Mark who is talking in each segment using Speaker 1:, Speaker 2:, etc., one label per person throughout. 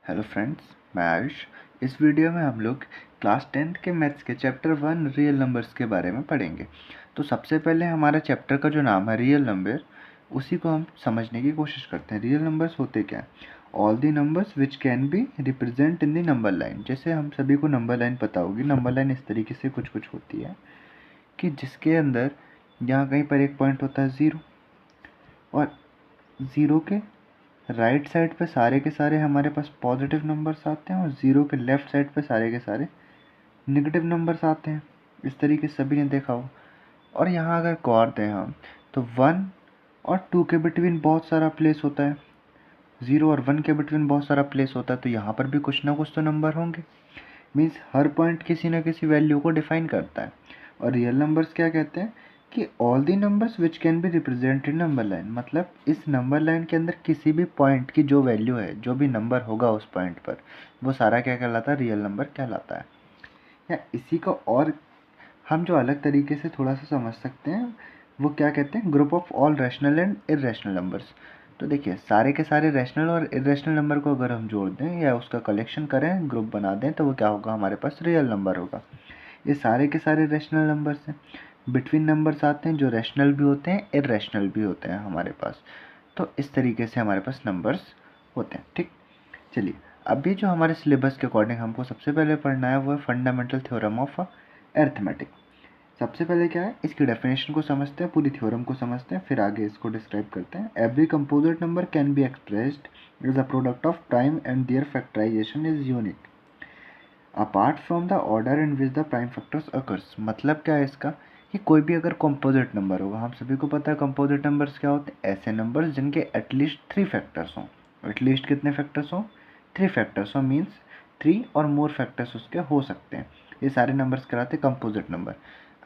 Speaker 1: Hello friends, मैं आयुष। इस video में हम लोग क्लास 10th के मैथ्स के चैप्टर 1 रियल नंबर्स के बारे में पढ़ेंगे। तो सबसे पहले हमारा चैप्टर का जो नाम है रियल नंबर, उसी को हम समझने की कोशिश करते हैं। रियल नंबर्स होते क्या हैं? All the numbers which can be represent in the number line. जैसे हम सभी को नंबर लाइन पता होगी। नंबर लाइन इस तरीके से कुछ कुछ होती है कि जिसके अंदर यहाँ कहीं पर एक पॉइंट होता है 0, और 0 के राइट साइड पे सारे के सारे हमारे पास पॉजिटिव नंबर्स आते हैं और 0 के लेफ्ट साइड पे सारे के सारे नेगेटिव नंबर्स आते हैं। इस तरीके से सभी ने देखा हो। और यहाँ अगर गौर दें हम, तो 1 और 2 के बिटवीन बहुत सारा प्लेस होता है। 0 और 1 के बिटवीन बहुत सारा प्लेस होता है, तो यहाँ पर भी कुछ ना कुछ तो नंबर होंगे। मीन्स हर पॉइंट किसी ना किसी वैल्यू को डिफाइन करता है। और रियल नंबर्स क्या कहते हैं कि all the numbers which can be represented number line. मतलब इस नंबर लाइन के अंदर किसी भी पॉइंट की जो वैल्यू है, जो भी नंबर होगा उस पॉइंट पर, वो सारा क्या कहलाता है? रियल नंबर कहलाता है। या इसी को और हम जो अलग तरीके से थोड़ा सा समझ सकते हैं, वो क्या कहते हैं? Group of all rational and irrational numbers. तो देखिए, सारे के सारे रैशनल और इरेशनल नंबर को अगर हम जोड़ दें या उसका कलेक्शन करें, ग्रुप बना दें, तो वो क्या होगा? हमारे पास रियल नंबर होगा। ये सारे के सारे रैशनल नंबर्स हैं। बिटवीन नंबर्स आते हैं जो रैशनल भी होते हैं, इरेशनल भी होते हैं हमारे पास। तो इस तरीके से हमारे पास नंबर्स होते हैं। ठीक, चलिए अभी जो हमारे सिलेबस के अकॉर्डिंग हमको सबसे पहले पढ़ना है वो है फंडामेंटल थ्योरम ऑफ अरिथमेटिक। सबसे पहले क्या है, इसकी डेफिनेशन को समझते हैं, पूरी थ्योरम को समझते हैं, फिर आगे इसको डिस्क्राइब करते हैं। Every composite number can be expressed as a product of prime and their factorization is unique apart from the order in which the prime factors occurs. मतलब क्या है इसका कि कोई भी अगर कंपोजिट नंबर होगा, हम सभी को पता है कंपोजिट नंबर्स क्या होते हैं? ऐसे नंबर्स जिनके एटलीस्ट 3 फैक्टर्स हों। एटलीस्ट कितने फैक्टर्स हों? 3 फैक्टर्स हों, मीन्स 3 और मोर फैक्टर्स उसके हो सकते हैं। ये सारे नंबर्स कहलाते हैं कंपोजिट नंबर।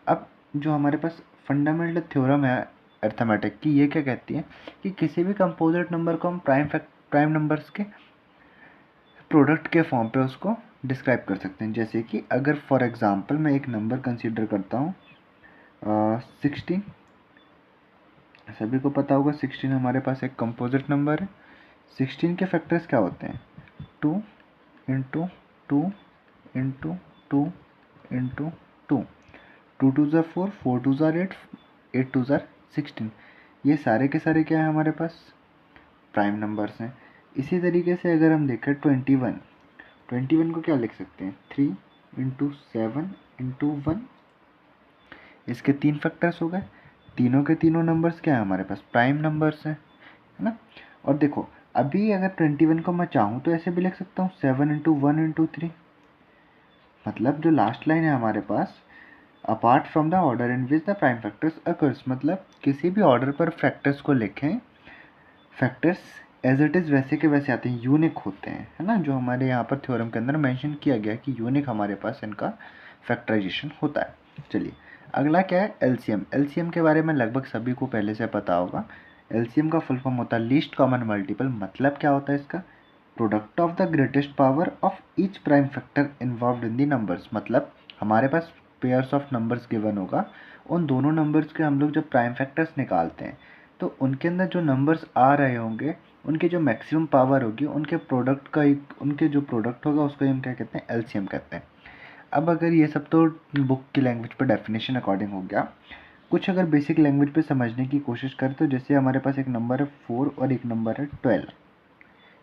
Speaker 1: अब जो हमारे पास फंडामेंटल थ्योरम है अरिथमेटिक की, ये क्या कहती है कि किसी भी कंपोजिट नंबर को हम प्राइम नंबर्स के प्रोडक्ट के फॉर्म पे उसको डिस्क्राइब कर सकते हैं। जैसे कि अगर फॉर एग्जांपल मैं एक नंबर कंसीडर करता हूँ 16। सभी को पता होगा 16 हमारे पास एक कंपोजिट नंबर है। 16 के फैक्टर्स क्या होते हैं? 2 into 2 into 2 into 2, 2 twos are 4, 4 twos are 8, 8 twos are 16। ये सारे के सारे क्या है हमारे पास? प्राइम नंबर्स हैं। इसी तरीके से अगर हम देखें 21 को क्या लिख सकते हैं? 3 इंटू 7 इंटू 1। इसके 3 फैक्टर्स हो गए। तीनों के तीनों नंबर्स क्या है हमारे पास? प्राइम नंबर्स हैं, है ना। और देखो, अभी अगर 21 को मैं चाहूँ तो ऐसे भी लिख सकता हूँ 7 इंटू 1 इंटू 3। मतलब जो लास्ट लाइन है हमारे पास, apart from the order in which the prime factors occurs, मतलब किसी भी ऑर्डर पर फैक्टर्स को लिखें, फैक्टर्स एज इट इज़ वैसे के वैसे आते हैं, यूनिक होते हैं, है ना। जो हमारे यहाँ पर थ्योरम के अंदर मेंशन किया गया कि यूनिक हमारे पास इनका फैक्टराइजेशन होता है। चलिए अगला क्या है? एलसीएम। एलसीएम के बारे में लगभग सभी को पहले से पता होगा। एलसीएम का फुल फॉर्म होता है लीस्ट कॉमन मल्टीपल। मतलब क्या होता है इसका? Product of the greatest power of each prime factor involved in the numbers. मतलब हमारे पास पेयर्स ऑफ नंबर्स गिवन होगा, उन दोनों नंबर्स के हम लोग जब प्राइम फैक्टर्स निकालते हैं, तो उनके अंदर जो नंबर्स आ रहे होंगे, उनकी जो मैक्सिमम पावर होगी, उनके प्रोडक्ट का एक, उनके जो प्रोडक्ट होगा उसको हम क्या कहते हैं? एलसीएम कहते हैं। अब अगर ये सब तो बुक की लैंग्वेज पे डेफिनेशन अकॉर्डिंग हो गया, कुछ अगर बेसिक लैंग्वेज पे समझने की कोशिश करें तो जैसे हमारे पास एक नंबर है 4 और एक नंबर है 12,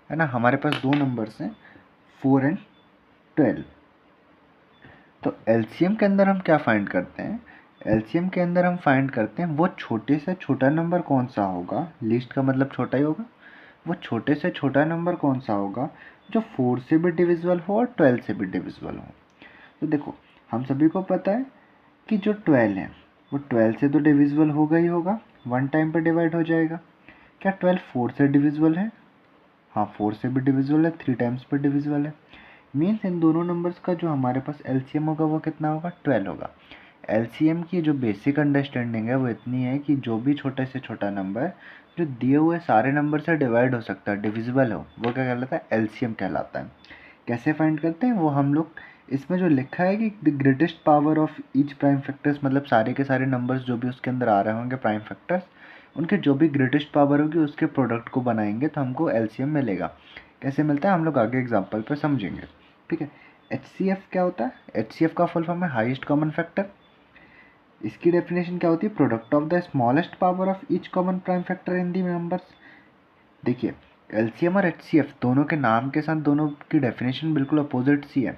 Speaker 1: है ना। हमारे पास दो नंबर्स हैं 4 एंड 12। तो एलसीएम के अंदर हम क्या फाइंड करते हैं? एलसीएम के अंदर हम फाइंड करते हैं वो छोटे से छोटा नंबर कौन सा होगा। लिस्ट का मतलब छोटा ही होगा। वो छोटे से छोटा नंबर कौन सा होगा जो 4 से भी डिविजिबल हो और 12 से भी डिविजिबल हो। तो देखो, हम सभी को पता है कि जो 12 है वो 12 से तो डिविजिबल होगा ही होगा, 1 टाइम पर डिवाइड हो जाएगा। क्या 12 4 से डिविजिबल है? हाँ, 4 से भी डिविजिबल है, 3 टाइम्स पर डिविजिबल है। मीन्स इन दोनों नंबर्स का जो हमारे पास एलसीएम होगा वो कितना होगा? 12 होगा। एलसीएम की जो बेसिक अंडरस्टैंडिंग है वो इतनी है कि जो भी छोटे से छोटा नंबर जो दिए हुए सारे नंबर से डिवाइड हो सकता है, डिविजिबल हो, वो क्या कहलाता है? एलसीएम कहलाता है। कैसे फाइंड करते हैं वो हम लोग, इसमें जो लिखा है कि the greatest power of each prime factors, मतलब सारे के सारे नंबर्स जो भी उसके अंदर आ रहे होंगे प्राइम फैक्टर्स, उनके जो भी ग्रेटेस्ट पावर होगी उसके प्रोडक्ट को बनाएंगे तो हमको एलसीएम मिलेगा। कैसे मिलता है हम लोग आगे एग्जाम्पल पर समझेंगे, ठीक है। HCF क्या होता है? HCF का फुल फॉर्म है हाईएस्ट कॉमन फैक्टर। इसकी डेफिनेशन क्या होती है? Product of the smallest power of each common prime factor in the numbers. देखिए LCM और HCF दोनों के नाम के साथ दोनों की डेफिनेशन बिल्कुल अपोजिट सी है।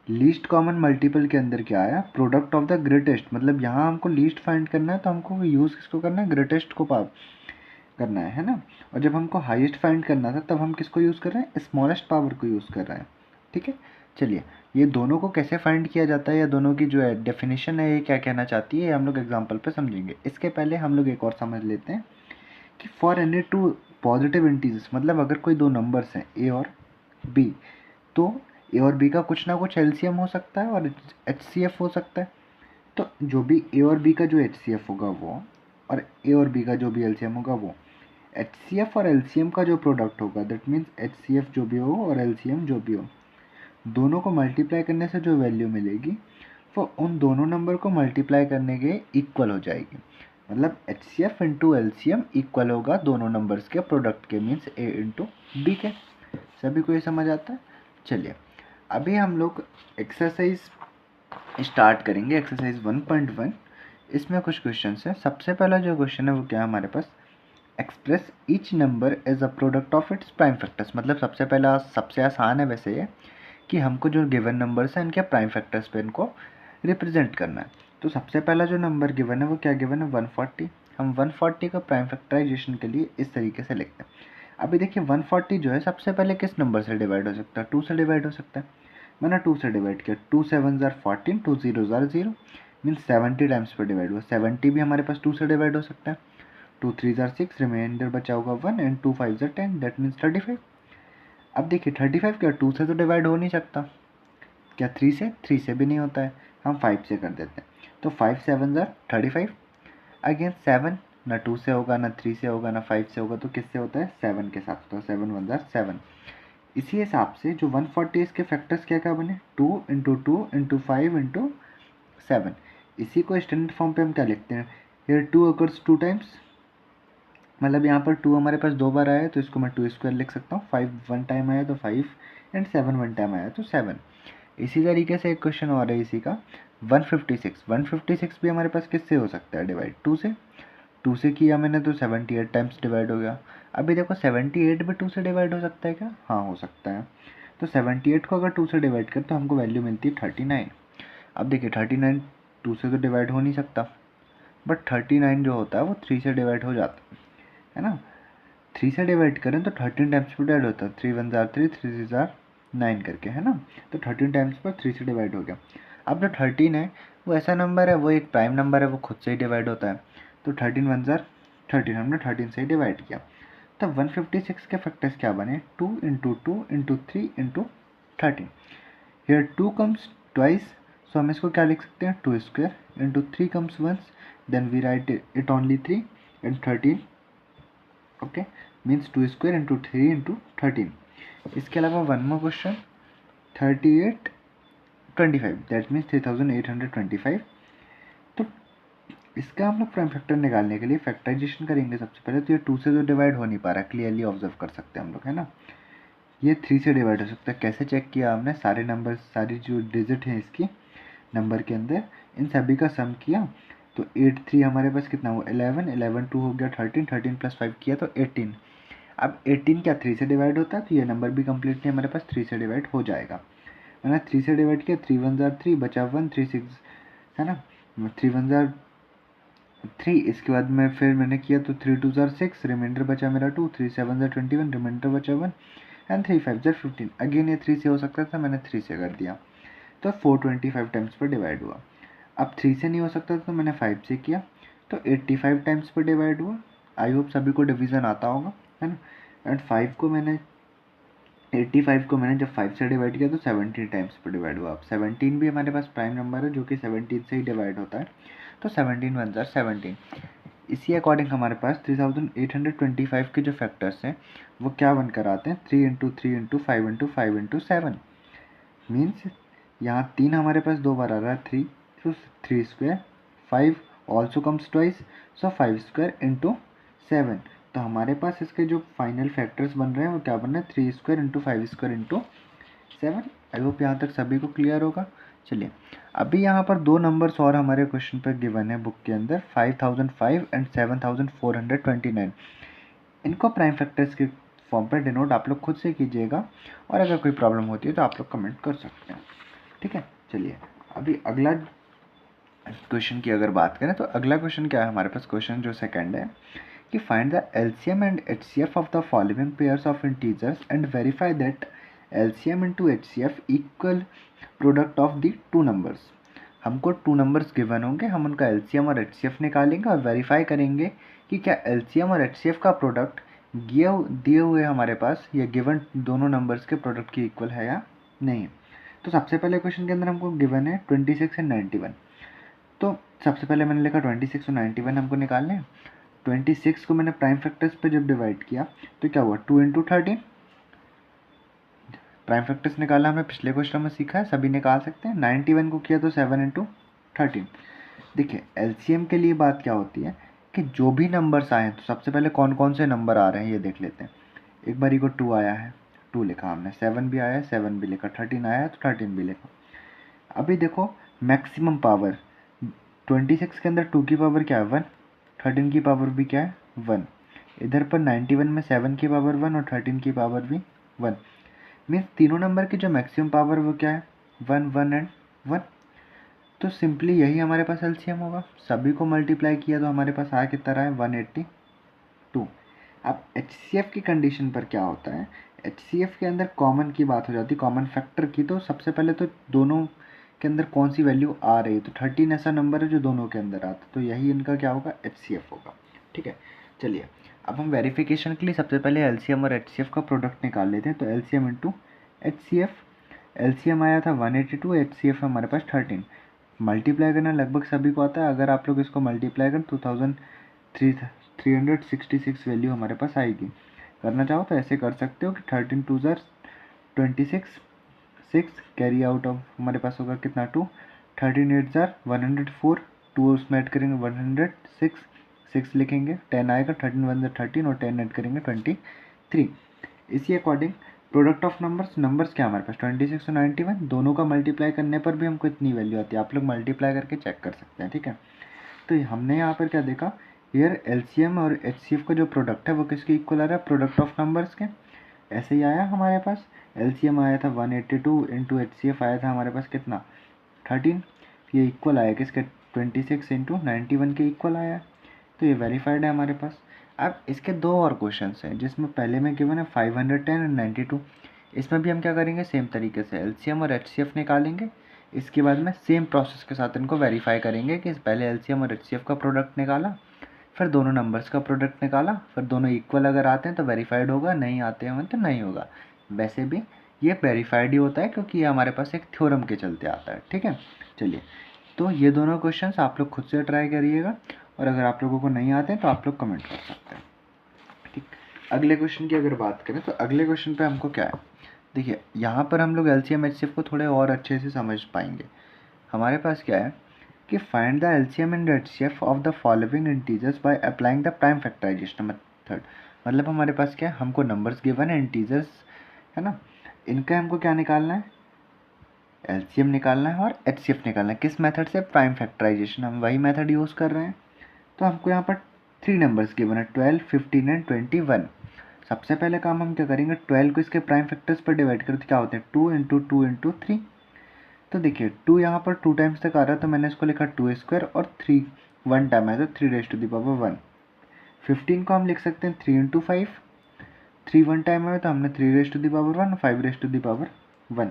Speaker 1: लीस्ट कॉमन मल्टीपल के अंदर क्या आया? प्रोडक्ट ऑफ द ग्रेटेस्ट, मतलब यहाँ हमको लीस्ट फाइंड करना है तो हमको यूज़ किसको करना है? ग्रेटेस्ट को करना है ना। और जब हमको हाईएस्ट फाइंड करना था तब हम किसको यूज़ कर रहे हैं? स्मॉलेस्ट पावर को यूज़ कर रहे हैं, ठीक है। चलिए ये दोनों को कैसे फाइंड किया जाता है या दोनों की जो है डेफिनेशन है ये क्या कहना चाहती है, ये हम लोग एग्जाम्पल पे समझेंगे। इसके पहले हम लोग एक और समझ लेते हैं कि for any two positive integers, मतलब अगर कोई दो नंबर्स हैं ए और बी, तो ए और बी का कुछ ना कुछ एलसीएम हो सकता है और एचसीएफ हो सकता है। तो जो भी ए और बी का जो एचसीएफ होगा वो, और ए और बी का जो भी एलसीएम होगा वो, एचसीएफ और एलसीएम का जो प्रोडक्ट होगा दैट मीन्स एचसीएफ जो भी हो और एलसीएम जो भी हो, दोनों को मल्टीप्लाई करने से जो वैल्यू मिलेगी वो उन दोनों नंबर को मल्टीप्लाई करने के इक्वल हो जाएगी। मतलब H C F into L C M equal होगा दोनों नंबर्स के प्रोडक्ट के, मीन्स ए इंटू बी के। सभी को ये समझ आता है? चलिए अभी हम लोग एक्सरसाइज स्टार्ट करेंगे, एक्सरसाइज 1.1। इसमें कुछ क्वेश्चन है। सबसे पहला जो क्वेश्चन है वो क्या है हमारे पास? Express each number as a product of its prime factors. मतलब सबसे पहला सबसे आसान है वैसे ये कि हमको जो गिवन नंबर्स हैं इनके प्राइम फैक्टर्स पे इनको रिप्रेजेंट करना है। तो सबसे पहला जो नंबर गिवन है वो क्या गिवन है? 140। हम 140 का प्राइम फैक्टराइजेशन के लिए इस तरीके से लिखते हैं। अभी देखिए 140 जो है सबसे पहले किस नंबर से डिवाइड हो सकता है? 2 से डिवाइड हो सकता है। मैंने 2 से डिवाइड किया, 2 7 ज़ार 14, 2 0 ज़ार 0, मीन्स 70 टाइम्स पर डिवाइड हुआ। 70 भी हमारे पास 2 से डिवाइड हो सकता है। 2 3 ज़ार 6, रिमाइंडर बचा होगा 1 एंड 2 5 ज़ार 10, दैट मीन्स 35। अब देखिए 35 क्या 2 से तो डिवाइड हो नहीं सकता, क्या 3 से? 3 से भी नहीं होता है, हम 5 से कर देते हैं। तो 5 7 ज़ार 35। अगेन 7 ना 2 से होगा ना 3 से होगा ना 5 से होगा, तो किससे होता है? 7 के साथ। तो 7 1 ज़ार 7। इसी हिसाब से जो 140 इसके फैक्टर्स क्या क्या बने? 2 इंटू 2 इंटू 5 इंटू 7। इसी को स्टैंडर्ड फॉर्म पे हम क्या लिखते हैं? हियर 2 अकर्स 2 टाइम्स, मतलब यहाँ पर 2 हमारे पास 2 बार आया है तो इसको मैं 2 स्क्वायर लिख सकता हूँ। 5 1 टाइम आया तो 5 एंड 7 1 टाइम आया तो 7। इसी तरीके से एक क्वेश्चन और है इसी का 156। 156 भी हमारे पास किससे हो सकता है डिवाइड? 2 से। 2 से किया मैंने तो 78 टाइम्स डिवाइड हो गया। अभी देखो 78 भी 2 से डिवाइड हो सकता है क्या? हाँ हो सकता है। तो 78 को अगर 2 से डिवाइड करें तो हमको वैल्यू मिलती है 39। अब देखिए 39 2 से तो डिवाइड हो नहीं सकता, बट 39 जो होता है वो 3 से डिवाइड हो जाता है ना। 3 से डिवाइड करें तो 13 टाइम्स पर डिवाइड होता है। 3 1 ज़ार 3, 3 3 ज़ार 9 करके, है ना। तो 13 टाइम्स पर 3 से डिवाइड हो गया। अब जो 13 है वो ऐसा नंबर है, वो एक प्राइम नंबर है, वो खुद से ही डिवाइड होता है। तो 13 1 ज़ार 13, हमने 13 से ही डिवाइड किया। तब 156 के फैक्टर्स क्या बने? 2 into 2 into 3 into 13। Here 2 comes twice, so हम इसको क्या लिख सकते हैं? 2 square into 3 comes once, then we write it only 3 and 13। Okay, means 2 square into 3 into 13। इसके अलावा one more question 3825, that means 3825। तो इसका हम लोग प्राइम फैक्टर निकालने के लिए फैक्टराइजेशन करेंगे सबसे पहले। तो ये 2 से तो डिवाइड हो नहीं पा रहा, क्लियरली ऑब्जर्व कर सकते हैं हम लोग, है ना। ये 3 से डिवाइड हो सकता है। कैसे चेक किया हमने? सारे नंबर, सारी जो डिजिट हैं इसकी नंबर के अंदर, इन सभी का सम किया तो 8 3 हमारे पास कितना हुआ? 11, 11 2 हो गया 13, 13 प्लस 5 किया तो 18। अब 18 क्या 3 से डिवाइड होता है? तो ये नंबर भी कम्प्लीटली हमारे पास 3 से डिवाइड हो जाएगा। मैंने 3 से डिवाइड किया, 3 1 ज़ार 3 बचा 1, 3 6, है ना। 3 1 ज़ार 3, इसके बाद में फिर मैंने किया तो 3 2 ज़ार 6, रिमाइंडर बचा मेरा 2, 3 7 ज़ार 21, रिमाइंडर बचा 1 एंड 3 5 ज़ार 15। अगेन ये 3 से हो सकता था, मैंने 3 से कर दिया तो 425 टाइम्स पर डिवाइड हुआ। अब 3 से नहीं हो सकता तो मैंने 5 से किया तो 85 टाइम्स पर डिवाइड हुआ। आई होप सभी को डिवीज़न आता होगा, है ना। एंड 5 को मैंने 85 को मैंने जब 5 से डिवाइड किया तो 17 टाइम्स पर डिवाइड हुआ। अब 17 भी हमारे पास प्राइम नंबर है जो कि 17 से ही डिवाइड होता है, तो 17 1 ज़ार 17। इसी अकॉर्डिंग हमारे पास 3825 के जो फैक्टर्स हैं वो क्या बनकर आते हैं? 3 into 3 into 5 into 5 into 7। Means यहाँ 3 हमारे पास 2 बार आ रहा है 3, तो 3 स्क्वायर, 5 ऑल्सो कम्स ट्वाइस, सो 5 स्क्वायर इंटू 7, तो हमारे पास इसके जो फाइनल फैक्टर्स बन रहे हैं वो क्या बन रहे हैं, 3 square into 5 square into 7। I hope यहाँ तक सभी को क्लियर होगा। चलिए, अभी यहाँ पर दो नंबर्स और हमारे क्वेश्चन पर गिवन है बुक के अंदर, 5005 एंड 7429। इनको प्राइम फैक्टर्स के फॉर्म पर डिनोट आप लोग खुद से कीजिएगा, और अगर कोई प्रॉब्लम होती है तो आप लोग कमेंट कर सकते हैं। ठीक है, चलिए अभी अगला क्वेश्चन की अगर बात करें तो अगला क्वेश्चन क्या है हमारे पास, क्वेश्चन जो सेकंड है कि find the LCM and HCF of the following pairs of integers and verify that LCM into HCF equal product of the two numbers. हमको टू नंबर्स गिवन होंगे, हम उनका एलसीएम और एचसीएफ निकालेंगे और वेरीफाई करेंगे कि क्या एलसीएम और एचसीएफ का प्रोडक्ट दिए हुए हमारे पास या गिवन दोनों नंबर्स के प्रोडक्ट की इक्वल है या नहीं। तो सबसे पहले क्वेश्चन के अंदर हमको गिवन है 26 एंड 91। तो सबसे पहले मैंने लिखा 26 और 91 हमको निकालने हैं। 26 को मैंने प्राइम फैक्टर्स पे जब डिवाइड किया तो क्या हुआ, 2 इंटू 13। प्राइम फैक्टर्स निकाला हमने पिछले क्वेश्चन में सीखा है, सभी निकाल सकते हैं। 91 को किया तो 7 इंटू 13। देखिए एलसीएम के लिए बात क्या होती है कि जो भी नंबर्स आए हैं तो सबसे पहले कौन कौन से नंबर आ रहे हैं ये देख लेते हैं। एक बारी को 2 आया है, 2 लिखा हमने, 7 भी आया है, 7 भी लिखा, 13 आया है तो 13 भी लिखा। अभी देखो मैक्सिमम पावर 26 के अंदर 2 की पावर क्या है 1, 13 की पावर भी क्या है 1। इधर पर 91 में 7 की पावर 1 और 13 की पावर भी 1। मीन्स तीनों नंबर की जो मैक्सिमम पावर वो क्या है 1 1 एंड 1। तो सिंपली यही हमारे पास एलसीएम होगा। सभी को मल्टीप्लाई किया तो हमारे पास आ कितना रहा है 182। अब एचसीएफ की कंडीशन पर क्या होता है, एचसीएफ के अंदर कॉमन की बात हो जाती है, कॉमन फैक्टर की। तो सबसे पहले तो दोनों के अंदर कौन सी वैल्यू आ रही है, तो 13 ऐसा नंबर है जो दोनों के अंदर आता है, तो यही इनका क्या होगा एचसीएफ होगा। ठीक है, चलिए अब हम वेरिफिकेशन के लिए सबसे पहले एलसीएम और एचसीएफ का प्रोडक्ट निकाल लेते हैं। तो एलसीएम इंटू एचसीएफ, एलसीएम आया था 182, एचसीएफ हमारे पास 13। मल्टीप्लाई करना लगभग सभी को आता है, अगर आप लोग इसको मल्टीप्लाई करें 2366 वैल्यू हमारे पास आएगी। करना चाहो तो ऐसे कर सकते हो कि 13 2 ज़र 26, 6 कैरी आउट ऑफ हमारे पास होगा कितना 2, 13 8 ज़र 104, 2 उसमें ऐड करेंगे 106, 6 लिखेंगे, 10 आएगा, 13 1 ज़र 13 और 10 ऐड करेंगे 23। इसी अकॉर्डिंग प्रोडक्ट ऑफ नंबर्स क्या हमारे पास 26 और 91, दोनों का मल्टीप्लाई करने पर भी हमको इतनी वैल्यू आती है। आप लोग मल्टीप्लाई करके चेक कर सकते हैं। ठीक है, तो हमने यहाँ पर क्या देखा, हियर एलसीएम और एचसीएफ का जो प्रोडक्ट है वो किसके इक्वल आ रहा है, प्रोडक्ट ऑफ नंबर्स के। ऐसे ही आया हमारे पास, एलसीएम आया था 182 इंटू एचसीएफ आया था हमारे पास कितना 13। ये इक्वल आया किसके 26 इंटू 91 के इक्वल आया। तो ये वेरीफाइड है हमारे पास। अब इसके दो और क्वेश्चंस हैं जिसमें पहले में गिवन है 510 और 92। इसमें भी हम क्या करेंगे, सेम तरीके से एलसीएम और एचसीएफ निकालेंगे। इसके बाद में सेम प्रोसेस के साथ इनको वेरीफाई करेंगे कि पहले एलसीएम और एचसीएफ का प्रोडक्ट निकाला, फिर दोनों नंबर्स का प्रोडक्ट निकाला, फिर दोनों इक्वल अगर आते हैं तो वेरीफाइड होगा, नहीं आते हैं तो नहीं होगा। वैसे भी ये वेरीफाइड ही होता है क्योंकि ये हमारे पास एक थ्योरम के चलते आता है। ठीक है, चलिए तो ये दोनों क्वेश्चंस आप लोग खुद से ट्राई करिएगा, और अगर आप लोगों को नहीं आते हैं तो आप लोग कमेंट कर सकते हैं। ठीक, अगले क्वेश्चन की अगर बात करें तो अगले क्वेश्चन पे हमको क्या है, देखिए यहाँ पर हम लोग एलसीएम एचसीएफ को थोड़े और अच्छे से समझ पाएंगे। हमारे पास क्या है कि find the LCM and HCF of the following integers by applying the prime factorization method. मतलब हमारे पास क्या है, हमको नंबर्स गिवन है, इंटीजर्स है ना, इनका हमको क्या निकालना है, एलसीएम निकालना है और एचसीएफ निकालना है। किस मेथड से, प्राइम फैक्टराइजेशन, हम वही मेथड यूज़ कर रहे हैं। तो हमको यहाँ पर 3 नंबर्स गिवन है 12, 15 एंड 21। सबसे पहले काम हम क्या करेंगे, 12 को इसके प्राइम फैक्टर्स पर डिवाइड करें तो क्या होते हैं 2 इंटू 2 इंटू 3। तो देखिए 2 यहाँ पर 2 टाइम्स तक आ रहा है तो मैंने इसको लिखा 2 स्क्वायर, और 3 1 टाइम है तो 3 रेज टू द पावर 1। 15 को हम लिख सकते हैं 3 इंटू 5, 3 1 टाइम है तो हमने 3 raise to the power 1, 5 raise to the power 1।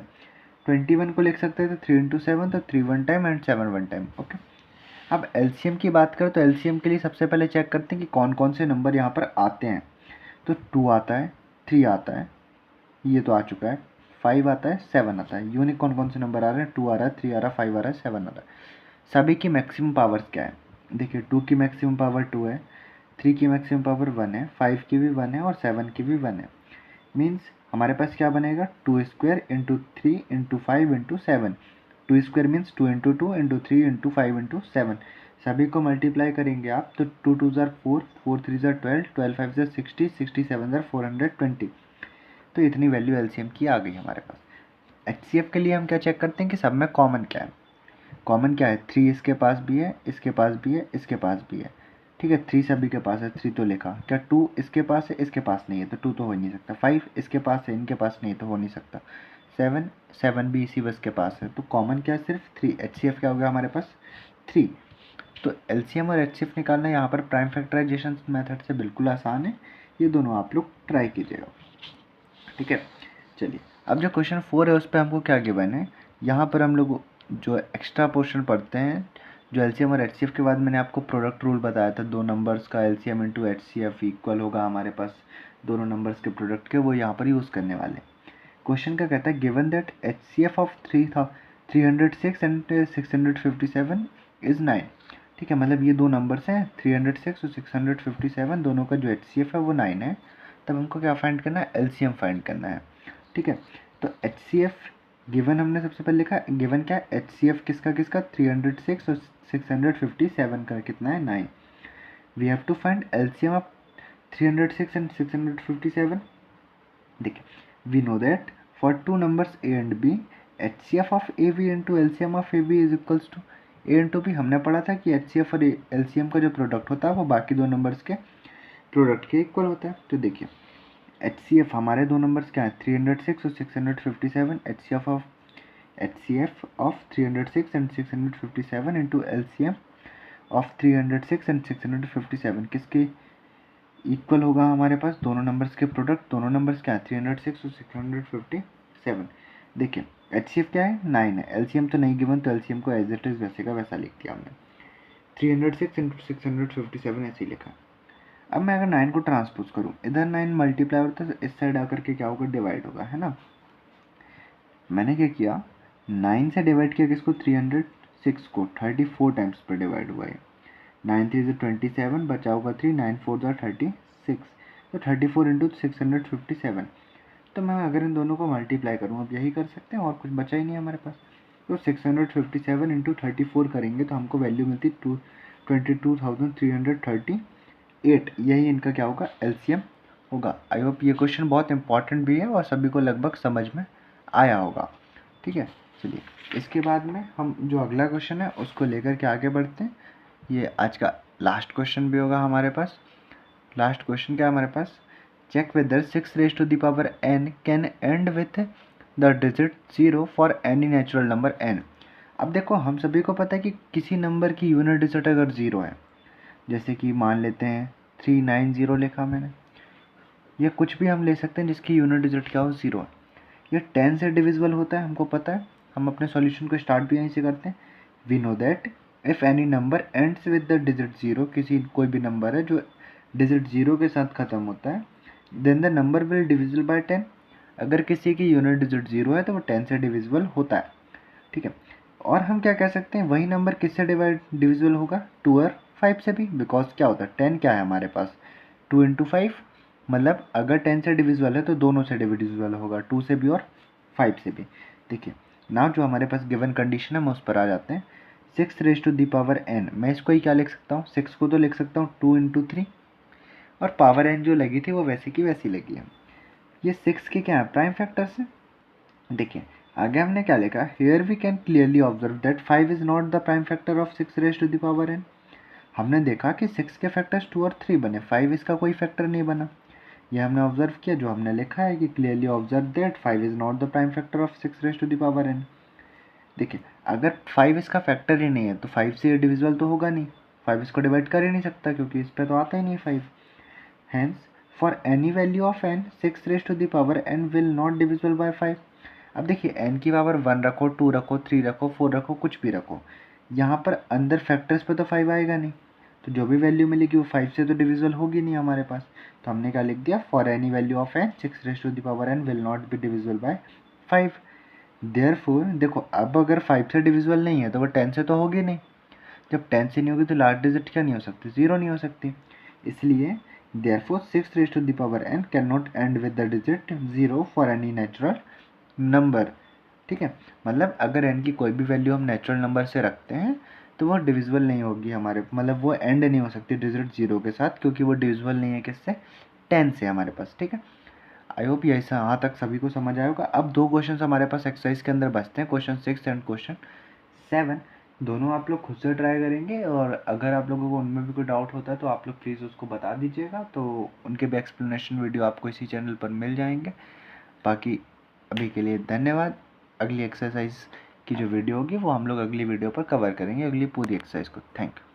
Speaker 1: 21 को लिख सकते हैं तो 3 इंटू 7 तो 3 1 टाइम एंड 7 1 टाइम। ओके, अब एलसीएम की बात करें तो एलसीएम के लिए सबसे पहले चेक करते हैं कि कौन कौन से नंबर यहाँ पर आते हैं। तो 2 आता है, 3 आता है, ये तो आ चुका है, 5 आता है, 7 आता है। यूनिक कौन कौन से नंबर आ रहे हैं, 2 आ रहा है, 3 आ रहा है, 5 आ रहा है, 7 आ रहा है। सभी की मैक्सिमम पावर्स क्या है, देखिए 2 की मैक्सिमम पावर 2 है, 3 की मैक्सिमम पावर 1 है, 5 की भी 1 है और 7 की भी 1 है। मीन्स हमारे पास क्या बनेगा 2 square into 3 into 5 into 7। 2 square means 2 into 2 into 3 into 5 into 7। सभी को मल्टीप्लाई करेंगे आप तो 2 2 ज़ार 4, 4 3 ज़ार 12, 12 5 ज़ार 60, 67 ज़ार 420। तो इतनी वैल्यू एलसीएम की आ गई हमारे पास। एचसीएफ के लिए हम क्या चेक करते हैं कि सब में कॉमन क्या है। कॉमन क्या है, 3 इसके पास भी है, इसके पास भी है, इसके पास भी है। ठीक है, 3 सभी के पास है, 3 तो लिखा। क्या 2 इसके पास है, इसके पास नहीं है, तो 2 तो हो ही नहीं सकता। 5 इसके पास है, इनके पास नहीं है, तो हो नहीं सकता। 7, 7 भी इसी बस के पास है, तो कॉमन क्या है, सिर्फ 3। एचसीएफ क्या हो गया हमारे पास, 3। तो एलसीएम और एचसीएफ निकालना यहाँ पर प्राइम फैक्टराइजेशन मेथड से बिल्कुल आसान है। ये दोनों आप लोग ट्राई कीजिएगा। ठीक है, चलिए अब जो क्वेश्चन 4 है उस पर हमको क्या गिवन है। यहाँ पर हम लोग जो एक्स्ट्रा पोर्शन पढ़ते हैं, जो एलसीएम और एचसीएफ के बाद मैंने आपको प्रोडक्ट रूल बताया था, दो नंबर्स का एलसीएम इंटू एचसीएफ इक्वल होगा हमारे पास दोनों नंबर्स के प्रोडक्ट के, वो यहाँ पर यूज़ करने वाले। क्वेश्चन क्या कहता है, given that HCF of 306 and 657 is 9। ठीक है, मतलब ये दो नंबर्स हैं 306 और 657, दोनों का जो एचसीएफ है वो 9 है। तब हमको क्या फाइंड करना है, एलसीएम फाइंड करना है। ठीक है, तो एचसीएफ गिवन हमने सबसे पहले लिखा, गिवन क्या है, एचसीएफ किसका किसका, 306 और 657 का कितना है, 9। We have to find LCM of 306 and 657। देखिए, we know that for two numbers A and B, HCF of A B into LCM of A B is equals to A into B. हमने पढ़ा था कि HCF और LCM का जो product होता है वो बाकी दो नंबर्स के प्रोडक्ट के इक्वल होता है। तो देखिए, एचसीएफ हमारे दो नंबर्स क्या है, 306 और 657। HCF of 306 and 657 into LCM of 306 and 657 किसके इक्वल होगा हमारे पास, दोनों नंबर्स के प्रोडक्ट। दोनों नंबर्स क्या है, 306 और 657। देखिए, एचसीएफ क्या है, 9 है, एलसीएम तो नहीं गिवन, तो एलसीएम को एज इट इज वैसे का वैसा लिख दिया हमने, 306 इंटू 657 ऐसे ही लिखा। अब मैं अगर 9 को ट्रांसपोज करूँ, इधर 9 मल्टीप्लाई होता है तो इस साइड आकर के क्या होगा, डिवाइड होगा, है ना। मैंने क्या किया, 9 से डिवाइड किया किसको, 306 को, 34 टाइम्स पर डिवाइड हुआ है। 9 3 से 27, बचा होगा 3, 9 4 जा 36, तो 34 इंटू 657। तो मैं अगर इन दोनों को मल्टीप्लाई करूँ, अब यही कर सकते हैं, और कुछ बचा ही नहीं है हमारे पास। तो 657 इंटू 34 करेंगे तो हमको वैल्यू मिलती 22,338। यही इनका क्या होगा, एलसीएम होगा। आई होप ये क्वेश्चन बहुत इंपॉर्टेंट भी है और सभी को लगभग समझ में आया होगा। ठीक है, चलिए इसके बाद में हम जो अगला क्वेश्चन है उसको लेकर के आगे बढ़ते हैं। ये आज का लास्ट क्वेश्चन भी होगा हमारे पास। लास्ट क्वेश्चन क्या है हमारे पास, check whether 6 raise to the power n can end with the digit 0 for any natural number n। अब देखो, हम सभी को पता है कि किसी नंबर की यूनिट डिजिट अगर 0 है, जैसे कि मान लेते हैं 390 लिखा मैंने, या कुछ भी हम ले सकते हैं जिसकी यूनिट डिजिट क्या हो, 0 है। ये 10 से डिविजिबल होता है, हमको पता है। हम अपने सॉल्यूशन को स्टार्ट भी यहीं से करते हैं। We know that if any number ends with the digit 0, किसी कोई भी नंबर है जो डिजिट 0 के साथ ख़त्म होता है, then the number will divisible by 10। अगर किसी की यूनिट डिजिट 0 है तो वो 10 से डिविजिबल होता है। ठीक है, और हम क्या कह सकते हैं, वही नंबर किससे डिविजिबल होगा, 2 और 5 से भी, बिकॉज क्या होता है, 10 क्या है हमारे पास, 2 इंटू 5, मतलब अगर 10 से डिविजिबल है तो दोनों से डिविजिबल होगा, 2 से भी और 5 से भी। देखिए, नाउ जो हमारे पास गिवन कंडीशन है हम उस पर आ जाते हैं। 6 raise to the power n, मैं इसको ही क्या लिख सकता हूँ, 6 को तो लिख सकता हूँ 2 इंटू 3, और पावर n जो लगी थी वो वैसे की वैसी लगी है। ये 6 के क्या है, प्राइम फैक्टर्स है। देखिए आगे हमने क्या लिखा, here we can clearly observe that 5 is not the prime factor of 6 raise to the power n। हमने देखा कि 6 के फैक्टर्स 2 और 3 बने, 5 इसका कोई फैक्टर नहीं बना। ये हमने ऑब्जर्व किया, जो हमने लिखा है कि clearly observe that 5 is not the prime factor of 6 raise to the power n। देखिए, अगर 5 इसका फैक्टर ही नहीं है तो 5 से ये डिविजिबल तो होगा नहीं, 5 इसको डिवाइड कर ही नहीं सकता क्योंकि इस पर तो आता ही नहीं 5। Hence for any value of n 6 raise to the power n will not divisible by 5। अब देखिए, n की पावर 1 रखो, 2 रखो, 3 रखो, 4 रखो, कुछ भी रखो, यहाँ पर अंदर फैक्टर्स पे तो 5 आएगा नहीं, तो जो भी वैल्यू मिलेगी वो 5 से तो डिविजिबल होगी नहीं हमारे पास। तो हमने क्या लिख दिया, for any value of n 6 raise to the power n will not be divisible by 5। Therefore देखो, अब अगर 5 से डिविजिबल नहीं है तो वो 10 से तो होगी नहीं, जब 10 से नहीं होगी तो लास्ट डिजिट क्या नहीं हो सकती, 0 नहीं हो सकती। इसलिए therefore 6 raise to the power n can not end with the digit 0 for any natural number. ठीक है, मतलब अगर n की कोई भी वैल्यू हम नेचुरल नंबर से रखते हैं तो वो डिविजिबल नहीं होगी हमारे, मतलब वो एंड नहीं हो सकती डिजिट 0 के साथ, क्योंकि वो डिविजिबल नहीं है किससे, 10 से हमारे पास। ठीक है, आई होप ये ऐसा यहाँ तक सभी को समझ आया होगा। अब 2 क्वेश्चन हमारे पास एक्सरसाइज के अंदर बचते हैं, क्वेश्चन 6 एंड क्वेश्चन 7। दोनों आप लोग खुद से ट्राई करेंगे, और अगर आप लोगों को उनमें भी कोई डाउट होता है तो आप लोग प्लीज़ उसको बता दीजिएगा, तो उनके भी एक्सप्लेनेशन वीडियो आपको इसी चैनल पर मिल जाएंगे। बाकी अभी के लिए धन्यवाद। अगली एक्सरसाइज की जो वीडियो होगी वो हम लोग अगली वीडियो पर कवर करेंगे, अगली पूरी एक्सरसाइज को। Thank you.